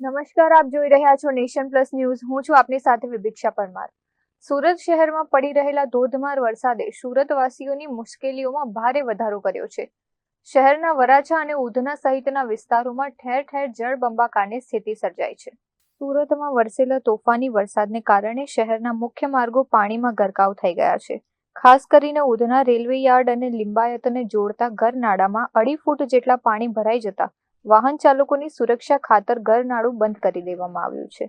નમસ્કાર, આપ જોઈ રહ્યા છો નેશન પ્લસ ન્યૂઝ. હું છું આપની સાથે વિભિક્ષા પરમાર. સુરત શહેરમાં પડી રહેલા ધોધમાર વરસાદે સુરતવાસીઓની મુશ્કેલીઓમાં ભારે વધારો કર્યો છે. શહેરના વરાછા અને ઉધના સહિતના વિસ્તારોમાં ઠેર ઠેર જળબંબાકારની સ્થિતિ સર્જાઈ છે. સુરતમાં વરસેલા તોફાની વરસાદને કારણે શહેરના મુખ્ય માર્ગો પાણીમાં ગરકાવ થઈ ગયા છે. ખાસ કરીને ઉધના રેલવે યાર્ડ અને લિંબાયતને જોડતા ગરનાળામાં 2.5 ફૂટ જેટલા પાણી ભરાઈ જતા વાહન ચાલકોની સુરક્ષા ખાતર ગરનાળું બંધ કરી દેવામાં આવ્યું છે.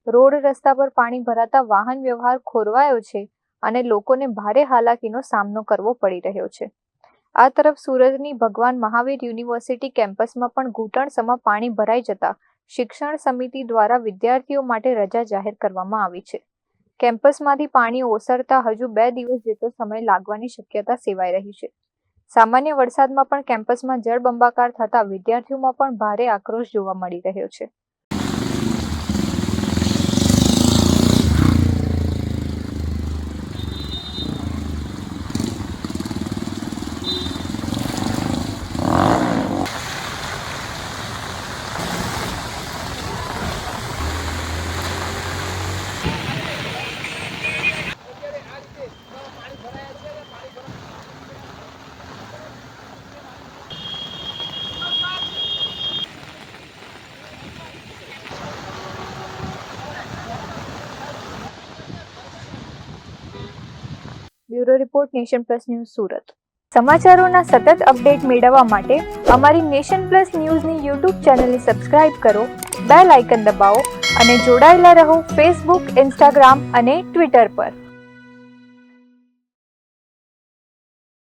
રોડ રસ્તા પર પાણી ભરાતા વાહન વ્યવહાર ખોરવાયો છે અને લોકોને ભારે હાલાકીનો સામનો કરવો પડી રહ્યો છે. આ તરફ સુરતની ભગવાન મહાવીર યુનિવર્સિટી કેમ્પસમાં પણ ઘૂંટણસમાં પાણી ભરાઈ જતા શિક્ષણ સમિતિ દ્વારા વિદ્યાર્થીઓ માટે રજા જાહેર કરવામાં આવી છે. કેમ્પસમાંથી પાણી ઓસરતા હજુ 2 દિવસ જેટલો સમય લાગવાની શક્યતા સેવાઈ રહી છે. સામાન્ય વરસાદમાં પણ કેમ્પસમાં જળબંબાકાર થતા વિદ્યાર્થીઓમાં પણ ભારે આક્રોશ જોવા મળી રહ્યો છે. Bureau report, nation plus news, Surat. સમાચારોના સતત અપડેટ મેળવવા માટે અમારી નેશન પ્લસ ન્યૂઝની યુટ્યુબ ચેનલને સબસ્ક્રાઇબ કરો, બેલ આઇકન દબાવો અને જોડાયેલા રહો ફેસબુક, ઇન્સ્ટાગ્રામ અને ટ્વિટર પર.